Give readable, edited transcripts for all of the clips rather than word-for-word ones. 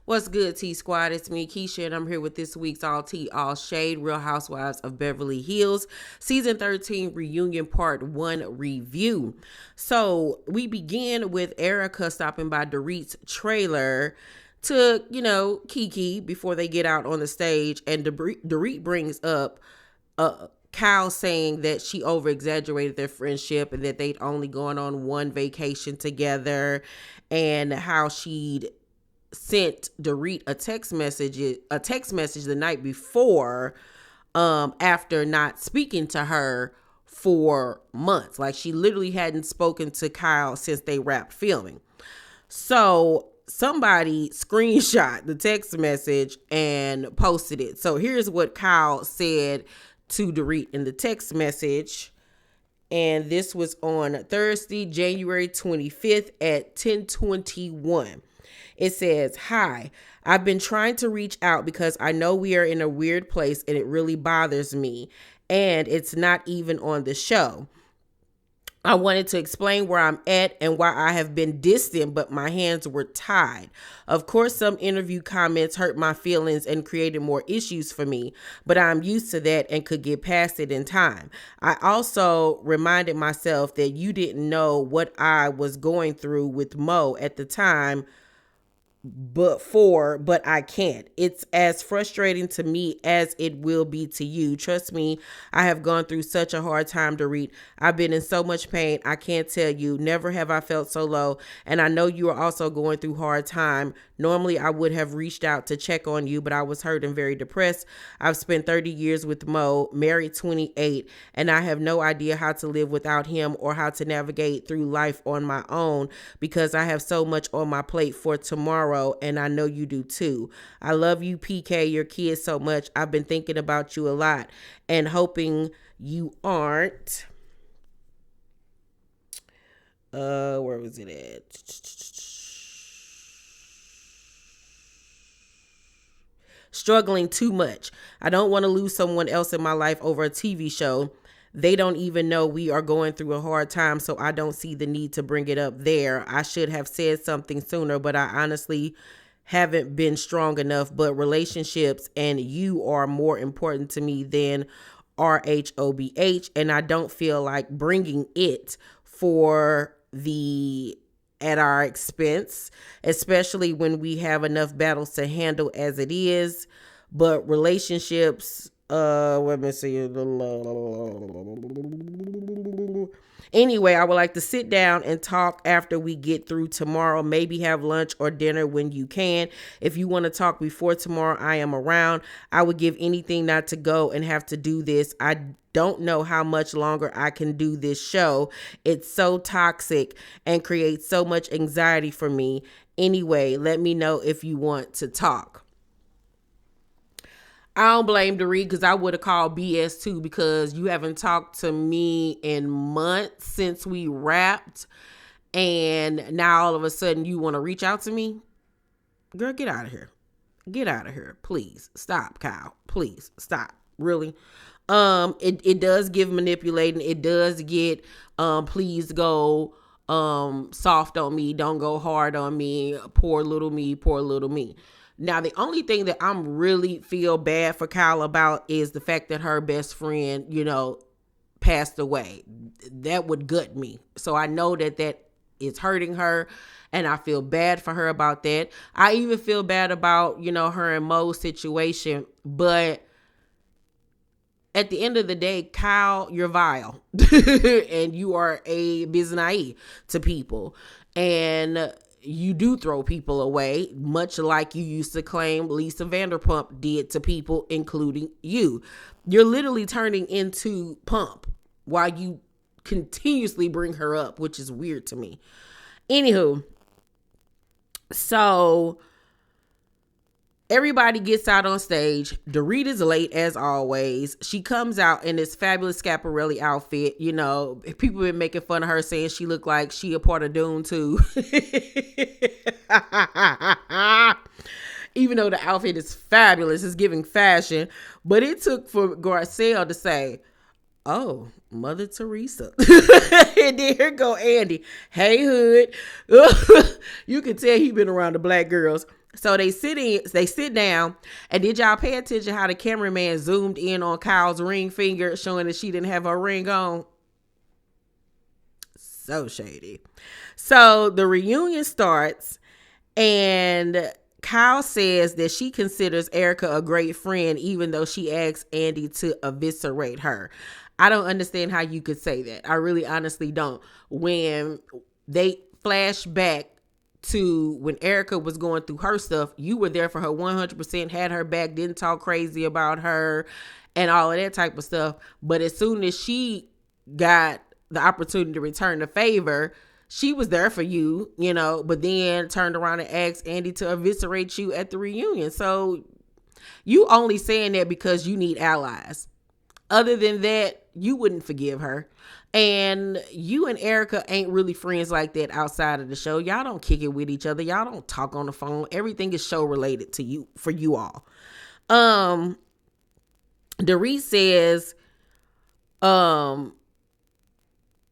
What's good, T Squad? It's me, Keisha, and I'm here with this week's All Tea, All Shade, Real Housewives of Beverly Hills, Season 13 Reunion Part 1 review. So, we begin with Erica stopping by Dorit's trailer to, Kiki before they get out on the stage, and Dorit brings up Kyle saying that she over exaggerated their friendship and that they'd only gone on one vacation together, and how she'd sent Dorit a text message the night before, after not speaking to her for months. Like, she literally hadn't spoken to Kyle since they wrapped filming. So somebody screenshot the text message and posted it. So here's what Kyle said to Dorit in the text message. And this was on Thursday, January 25th at 10:21. It says, "Hi, I've been trying to reach out because I know we are in a weird place and it really bothers me. And it's not even on the show. I wanted to explain where I'm at and why I have been distant, but my hands were tied. Of course, some interview comments hurt my feelings and created more issues for me, but I'm used to that and could get past it in time. I also reminded myself that you didn't know what I was going through with Mo at the time, but I can't. It's as frustrating to me as it will be to you. Trust me, I have gone through such a hard time to read. I've been in so much pain. I can't tell you. Never have I felt so low. And I know you are also going through hard time. Normally, I would have reached out to check on you, but I was hurt and very depressed. I've spent 30 years with Mo, married 28, and I have no idea how to live without him or how to navigate through life on my own because I have so much on my plate for tomorrow, and I know you do too. I love you, PK, your kids so much. I've been thinking about you a lot and hoping you aren't." Where was it at? "Struggling too much. I don't want to lose someone else in my life over a TV show. They don't even know we are going through a hard time, so I don't see the need to bring it up there. I should have said something sooner, but I honestly haven't been strong enough. But relationships and you are more important to me than RHOBH, and I don't feel like bringing it for the at our expense, especially when we have enough battles to handle as it is. But relationships, let me see. Anyway, I would like to sit down and talk after we get through tomorrow. Maybe have lunch or dinner when you can. If you want to talk before tomorrow, I am around. I would give anything not to go and have to do this. I don't know how much longer I can do this show. It's so toxic and creates so much anxiety for me. Anyway, let me know if you want to talk." I don't blame Dorit, because I would have called BS too, because you haven't talked to me in months since we wrapped, and now all of a sudden you want to reach out to me? Girl, get out of here. Get out of here. Please stop, Kyle. Please stop. Really? It does give manipulating. It does get please go soft on me. Don't go hard on me. Poor little me. Poor little me. Now, the only thing that I'm really feel bad for Kyle about is the fact that her best friend, passed away. That would gut me. So I know that is hurting her, and I feel bad for her about that. I even feel bad about, her and Mo's situation. But at the end of the day, Kyle, you're vile. And you are a biznai to people. And you do throw people away, much like you used to claim Lisa Vanderpump did to people, including you. You're literally turning into Pump while you continuously bring her up, which is weird to me. Anywho, so everybody gets out on stage. Dorit is late as always. She comes out in this fabulous Schiaparelli outfit. People been making fun of her, saying she looked like she a part of Dune too. Even though the outfit is fabulous, it's giving fashion. But it took for Garcelle to say, oh, Mother Teresa. And then here go Andy. Hey, Hood. You can tell he been around the black girls. So they sit down, and did y'all pay attention how the cameraman zoomed in on Kyle's ring finger, showing that she didn't have her ring on? So shady. So the reunion starts, and Kyle says that she considers Erica a great friend, even though she asks Andy to eviscerate her. I don't understand how you could say that. I really honestly don't. When they flash back to when Erica was going through her stuff, you were there for her 100%, had her back, didn't talk crazy about her and all of that type of stuff. But as soon as she got the opportunity to return the favor, she was there for you, but then turned around and asked Andy to eviscerate you at the reunion. So you only saying that because you need allies. Other than that, you wouldn't forgive her. And you and Erica ain't really friends like that outside of the show. Y'all don't kick it with each other. Y'all don't talk on the phone. Everything is show related to you, for you all. Dorit says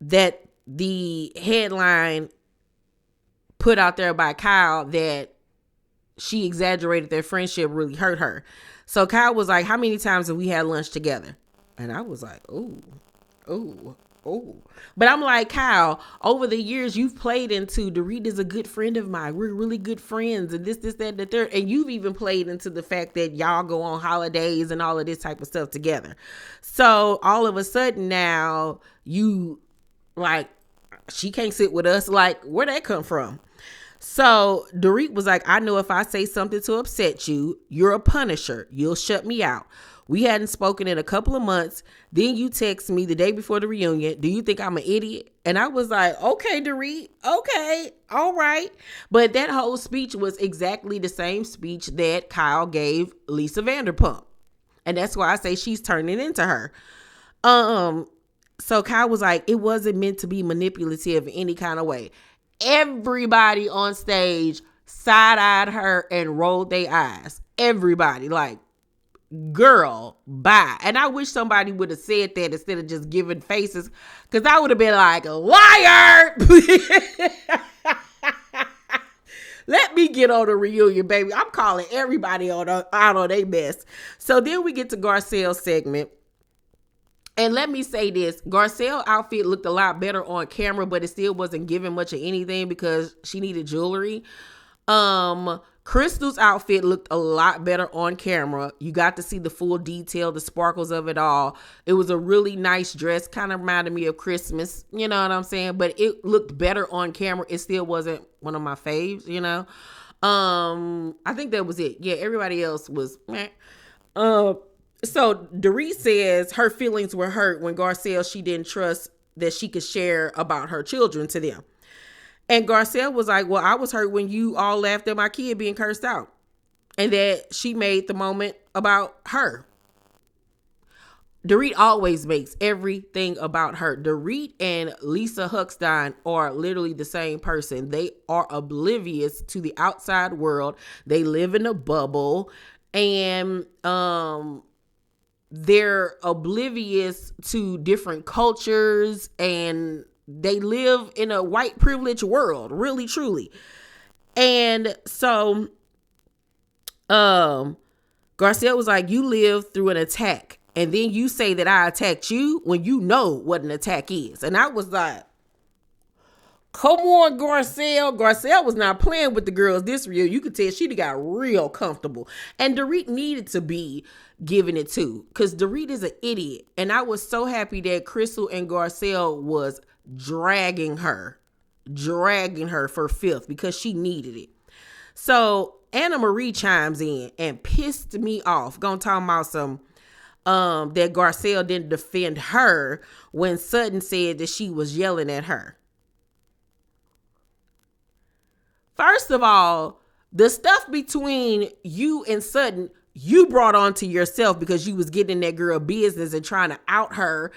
that the headline put out there by Kyle that she exaggerated their friendship really hurt her. So Kyle was like, how many times have we had lunch together? And I was like, ooh. But I'm like, Kyle, over the years you've played into Dorit is a good friend of mine. We're really good friends, and this, that, and the third. And you've even played into the fact that y'all go on holidays and all of this type of stuff together. So all of a sudden now you like, she can't sit with us. Like, where'd that come from? So Dorit was like, I know if I say something to upset you, you're a punisher. You'll shut me out. We hadn't spoken in a couple of months. Then you text me the day before the reunion. Do you think I'm an idiot? And I was like, okay, Dorit. Okay. All right. But that whole speech was exactly the same speech that Kyle gave Lisa Vanderpump. And that's why I say she's turning into her. So Kyle was like, it wasn't meant to be manipulative in any kind of way. Everybody on stage side-eyed her and rolled their eyes. Everybody, like, girl, bye. And I wish somebody would have said that instead of just giving faces, because I would have been like, liar. Let me get on a reunion, baby. I'm calling everybody out on their mess. So then we get to Garcelle's segment. And let me say this, Garcelle's outfit looked a lot better on camera, but it still wasn't giving much of anything because she needed jewelry. Crystal's outfit looked a lot better on camera. You got to see the full detail, the sparkles of it all. It was a really nice dress, kind of reminded me of Christmas, you know what I'm saying? But it looked better on camera. It still wasn't one of my faves, I think that was it. Yeah, everybody else was meh. So Dorit says her feelings were hurt when Garcelle, she didn't trust that she could share about her children to them. And Garcelle was like, well, I was hurt when you all laughed at my kid being cursed out. And that she made the moment about her. Dorit always makes everything about her. Dorit and Lisa Huckstein are literally the same person. They are oblivious to the outside world. They live in a bubble. And they're oblivious to different cultures, and they live in a white privilege world, really, truly. And so, Garcelle was like, you lived through an attack, and then you say that I attacked you when you know what an attack is. And I was like, come on, Garcelle. Garcelle was not playing with the girls this real. You could tell she'd got real comfortable. And Dorit needed to be giving it to, because Dorit is an idiot. And I was so happy that Crystal and Garcelle was dragging her for fifth because she needed it. So Annemarie chimes in and pissed me off. Gonna talk about some that Garcelle didn't defend her when Sutton said that she was yelling at her. First of all, the stuff between you and Sutton, you brought on to yourself because you was getting in that girl business and trying to out her,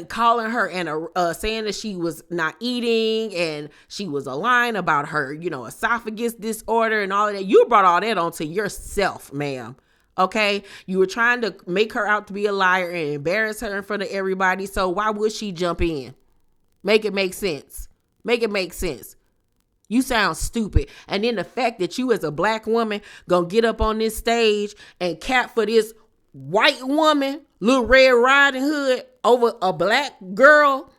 calling her and saying that she was not eating and she was lying about her, esophagus disorder and all of that. You brought all that onto yourself, ma'am. Okay, you were trying to make her out to be a liar and embarrass her in front of everybody. So why would she jump in? Make it make sense. Make it make sense. You sound stupid. And then the fact that you as a black woman gonna get up on this stage and cap for this white woman, Little Red Riding Hood, over a black girl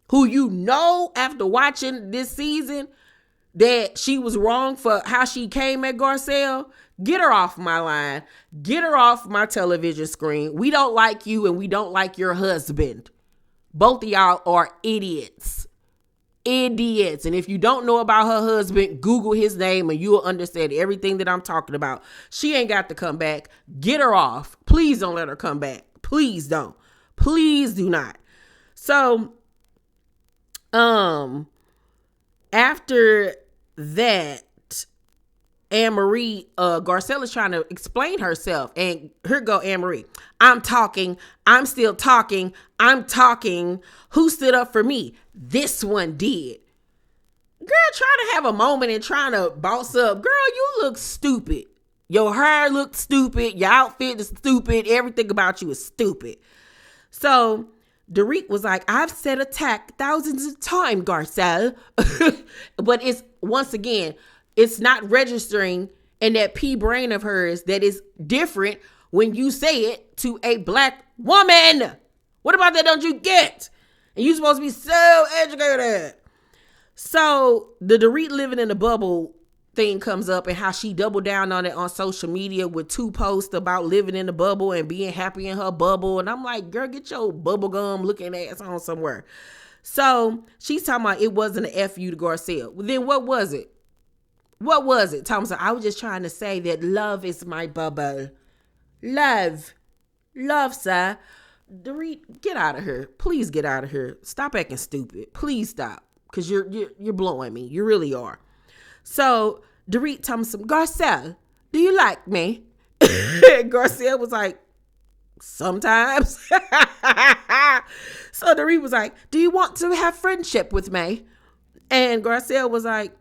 who you know after watching this season that she was wrong for how she came at Garcelle. Get her off my line. Get her off my television screen. We don't like you and we don't like your husband. Both of y'all are idiots. Idiots. And if you don't know about her husband, Google his name and you'll understand everything that I'm talking about. She ain't got to come back. Get her off. Please don't let her come back. Please don't. Please do not. So, after that, Annemarie, Garcelle is trying to explain herself. And here go Annemarie. I'm talking. I'm still talking. I'm talking. Who stood up for me? This one did. Girl, trying to have a moment and trying to boss up. Girl, you look stupid. Your hair looks stupid. Your outfit is stupid. Everything about you is stupid. So Dorit was like, I've said attack thousands of times, Garcelle. But it's, once again, it's not registering in that pea brain of hers that is different when you say it to a black woman. What about that don't you get? And you supposed to be so educated. So the Dorit living in a bubble thing comes up and how she doubled down on it on social media with 2 posts about living in the bubble and being happy in her bubble. And I'm like, girl, get your bubblegum looking ass on somewhere. So she's talking about it wasn't an F you to Garcelle. Well, then what was it? What was it? Thomas, I was just trying to say that love is my bubble. Love. Love, sir. Dorit, get out of here. Please get out of here. Stop acting stupid. Please stop. Because you're blowing me. You really are. So Dorit tells him, Garcelle, do you like me? Garcelle was like, sometimes. So Dorit was like, do you want to have friendship with me? And Garcelle was like,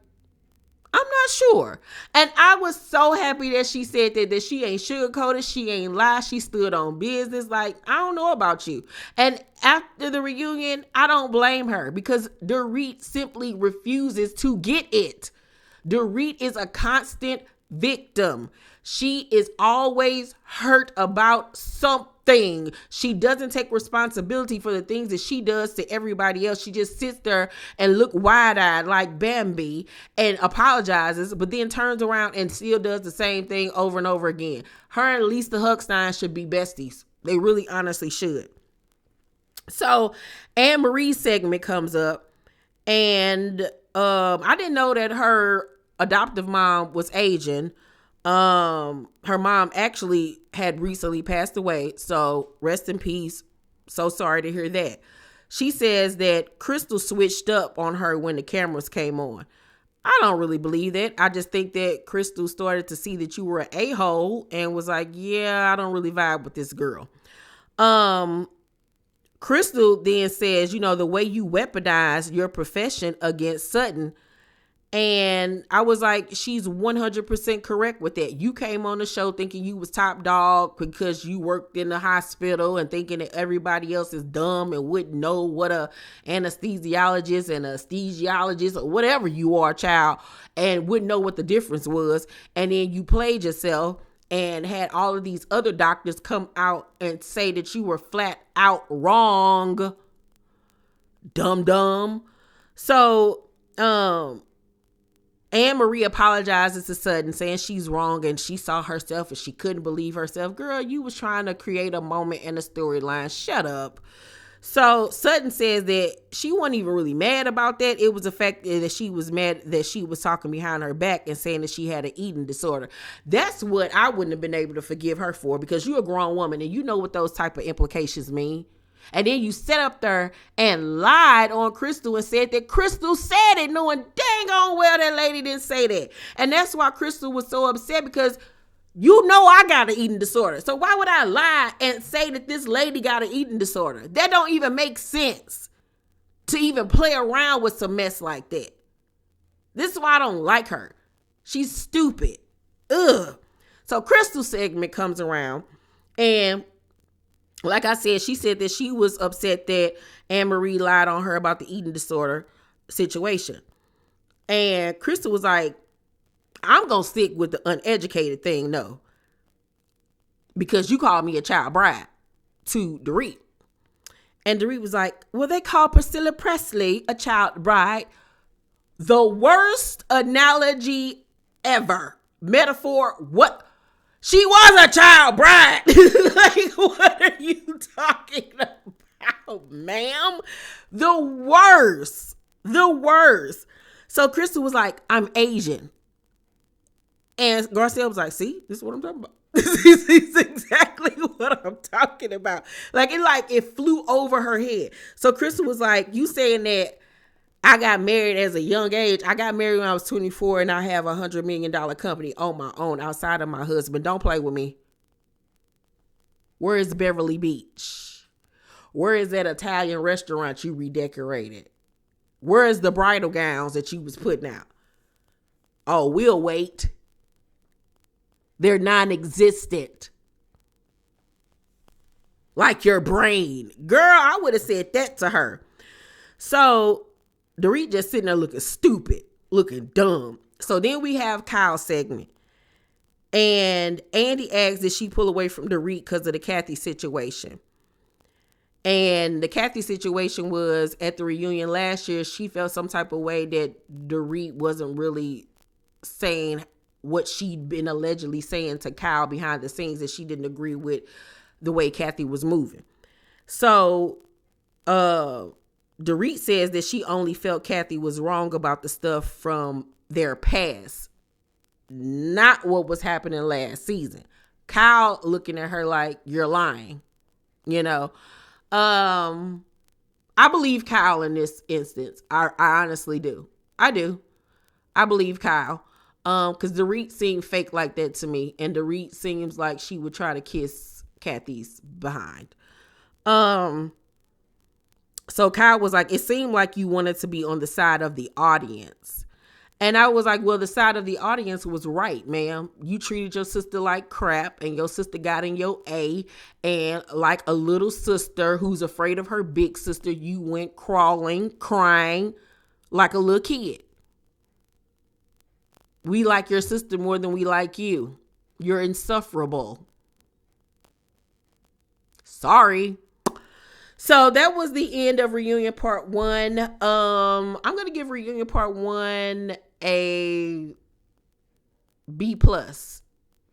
I'm not sure. And I was so happy that she said that she ain't sugarcoated. She ain't lied. She stood on business. Like, I don't know about you. And after the reunion, I don't blame her because Dorit simply refuses to get it. Dorit is a constant victim. She is always hurt about something. She doesn't take responsibility for the things that she does to everybody else. She just sits there and look wide-eyed like Bambi and apologizes, but then turns around and still does the same thing over and over again. Her and Lisa Huckstein should be besties. They really honestly should. So Annemarie's segment comes up and I didn't know that her adoptive mom was Asian. Her mom actually had recently passed away, so rest in peace. So sorry to hear that. She says that Crystal switched up on her when the cameras came on. I don't really believe that. I just think that Crystal started to see that you were an a-hole and was like, yeah, I don't really vibe with this girl. Crystal then says, you know, the way you weaponize your profession against Sutton. And I was like, she's 100% correct with that. You came on the show thinking you was top dog because you worked in the hospital and thinking that everybody else is dumb and wouldn't know what a anesthesiologist and anesthesiologist or whatever you are, child, and wouldn't know what the difference was. And then you played yourself and had all of these other doctors come out and say that you were flat out wrong. Dumb. So, Annemarie apologizes to Sutton, saying she's wrong and she saw herself and she couldn't believe herself. Girl, you was trying to create a moment in a storyline. Shut up. So Sutton says that she wasn't even really mad about that. It was the fact that she was mad that she was talking behind her back and saying that she had an eating disorder. That's what I wouldn't have been able to forgive her for, because you're a grown woman and you know what those type of implications mean. And then you sat up there and lied on Crystal and said that Crystal said it, knowing dang on well that lady didn't say that. And that's why Crystal was so upset, because you know I got an eating disorder. So why would I lie and say that this lady got an eating disorder? That don't even make sense to even play around with some mess like that. This is why I don't like her. She's stupid. Ugh. So Crystal's segment comes around, and like I said, she said that she was upset that Annemarie lied on her about the eating disorder situation. And Crystal was like, I'm going to stick with the uneducated thing, no. Because you called me a child bride to Dorit. And Dorit was like, well, they call Priscilla Presley a child bride. The worst analogy ever. Metaphor, what? She was a child bride. Like, what are you talking about, ma'am? The worst. The worst. So Crystal was like, I'm Asian. And Garcelle was like, see, this is what I'm talking about. This is exactly what I'm talking about. Like it flew over her head. So Crystal was like, you saying that I got married as a young age. I got married when I was 24 and I have $100 million company on my own outside of my husband. Don't play with me. Where is Beverly Beach? Where is that Italian restaurant you redecorated? Where is the bridal gowns that you was putting out? Oh, we'll wait. They're non-existent. Like your brain. Girl, I would have said that to her. So Dorit just sitting there looking stupid, looking dumb. So then we have Kyle's segment. And Andy asks did she pull away from Dorit because of the Kathy situation. And the Kathy situation was at the reunion last year, she felt some type of way that Dorit wasn't really saying what she'd been allegedly saying to Kyle behind the scenes, that she didn't agree with the way Kathy was moving. So Dorit says that she only felt Kathy was wrong about the stuff from their past, not what was happening last season. Kyle looking at her like, you're lying, you know. I believe Kyle in this instance. I honestly do. I do. I believe Kyle. Because Dorit seemed fake like that to me. And Dorit seems like she would try to kiss Kathy's behind. So Kyle was like, it seemed like you wanted to be on the side of the audience. And I was like, well, the side of the audience was right, ma'am. You treated your sister like crap, and your sister got in your A. And like a little sister who's afraid of her big sister, you went crawling, crying like a little kid. We like your sister more than we like you. You're insufferable. Sorry. So that was the end of Reunion Part 1. I'm going to give Reunion Part 1 a B+.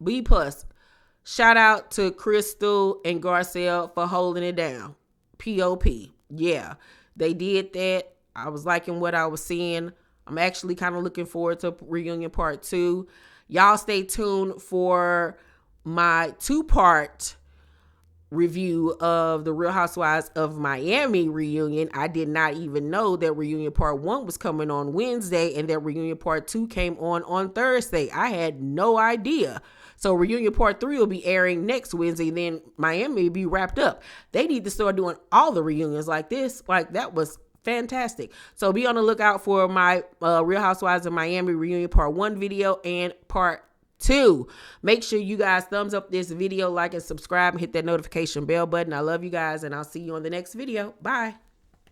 B+. Shout out to Crystal and Garcelle for holding it down. P.O.P. Yeah, they did that. I was liking what I was seeing. I'm actually kind of looking forward to Reunion Part 2. Y'all stay tuned for my 2-part review of the Real Housewives of Miami reunion. I did not even know that Reunion Part 1 was coming on Wednesday and that Reunion Part 2 came on Thursday. I had no idea. So Reunion Part 3 will be airing next Wednesday. Then Miami will be wrapped up. They need to start doing all the reunions like this. Like, that was fantastic. So be on the lookout for my Real Housewives of Miami reunion Part 1 video and Part 2. Make sure you guys thumbs up this video, like and subscribe, and hit that notification bell button. I love you guys, and I'll see you on the next video. Bye.